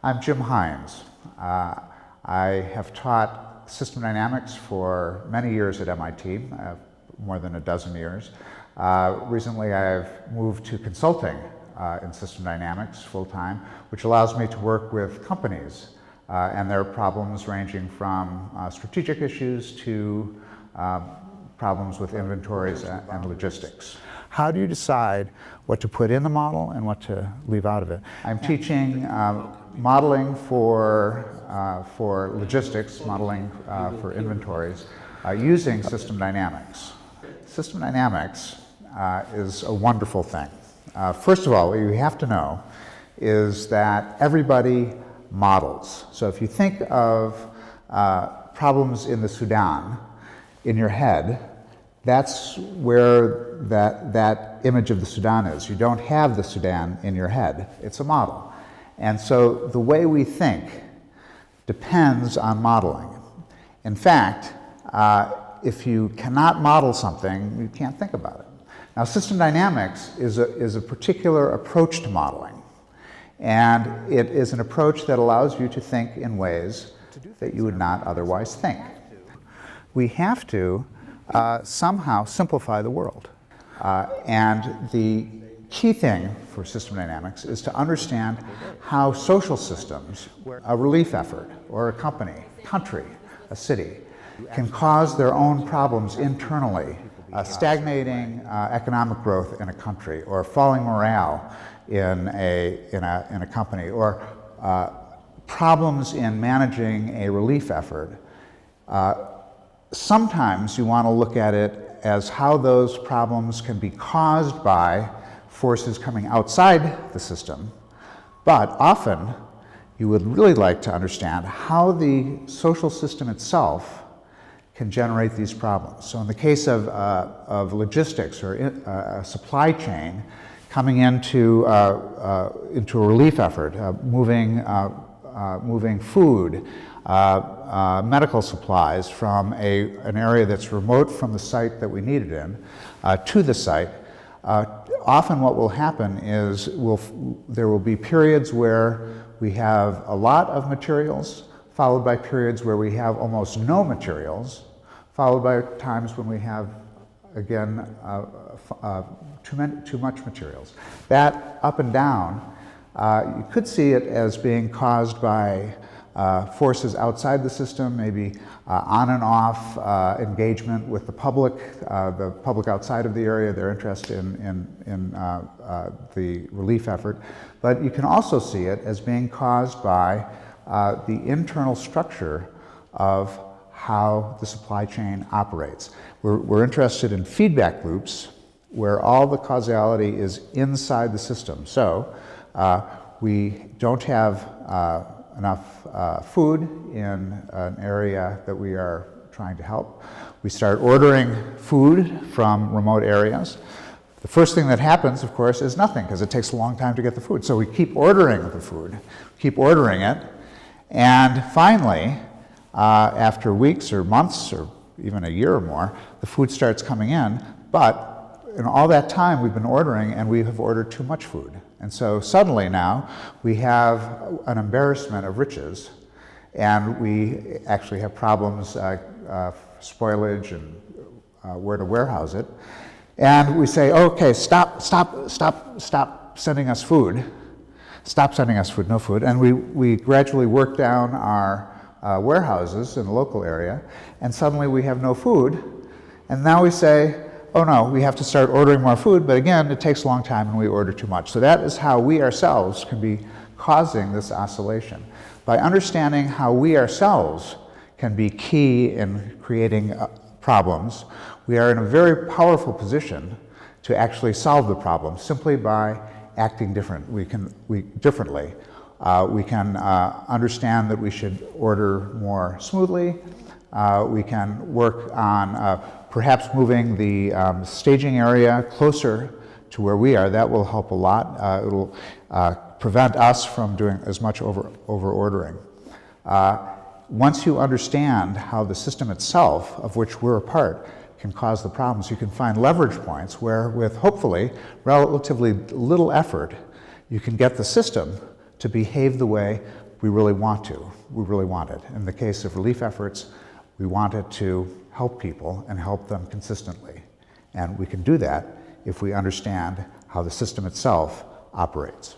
I'm Jim Hines. I have taught system dynamics for many years at MIT, more than a dozen years. Recently I've moved to consulting in system dynamics full-time, which allows me to work with companies and their problems ranging from strategic issues to problems with inventories and logistics. How do you decide what to put in the model and what to leave out of it? I'm teaching modeling for logistics, modeling for inventories, using system dynamics. System dynamics is a wonderful thing. First of all, what you have to know is that everybody models. So if you think of problems in the Sudan in your head, that's where that image of the Sudan is. You don't have the Sudan in your head. It's a model. And so the way we think depends on modeling. In fact, if you cannot model something, you can't think about it. Now, system dynamics is a particular approach to modeling. And it is an approach that allows you to think in ways that you would not otherwise think. We have to somehow simplify the world. And the key thing for system dynamics is to understand how social systems, a relief effort, or a company, country, a city, can cause their own problems internally, stagnating economic growth in a country, or falling morale in a company, or problems in managing a relief effort. Sometimes you want to look at it as how those problems can be caused by forces coming outside the system, but often you would really like to understand how the social system itself can generate these problems. So in the case of logistics or a supply chain coming into a relief effort, moving food, medical supplies from an area that's remote from the site that we need it in to the site, often what will happen is there will be periods where we have a lot of materials, followed by periods where we have almost no materials, followed by times when we have, again, too much materials. That up and down, you could see it as being caused by forces outside the system, maybe on and off engagement with the public outside of the area, their interest in the relief effort. But you can also see it as being caused by the internal structure of how the supply chain operates. We're interested in feedback loops where all the causality is inside the system. So we don't have enough food in an area that we are trying to help. We start ordering food from remote areas. The first thing that happens, of course, is nothing, because it takes a long time to get the food. So we keep ordering the food, keep ordering it, and finally, after weeks or months or even a year or more, the food starts coming in, but in all that time we've been ordering and we have ordered too much food. And so suddenly now we have an embarrassment of riches, and we actually have problems, spoilage and where to warehouse it. And we say, okay, stop sending us food. Stop sending us food, no food. And we gradually work down our warehouses in the local area, and suddenly we have no food. And now we say, oh no, we have to start ordering more food, but again, it takes a long time and we order too much. So that is how we ourselves can be causing this oscillation. By understanding how we ourselves can be key in creating problems, we are in a very powerful position to actually solve the problem simply by acting differently. We can understand that we should order more smoothly. We can work on perhaps moving the staging area closer to where we are. That will help a lot. It'll prevent us from doing as much over-ordering. Once you understand how the system itself, of which we're a part, can cause the problems, you can find leverage points where, with hopefully relatively little effort, you can get the system to behave the way we really want to. We really want it. In the case of relief efforts, we want it to help people and help them consistently. And we can do that if we understand how the system itself operates.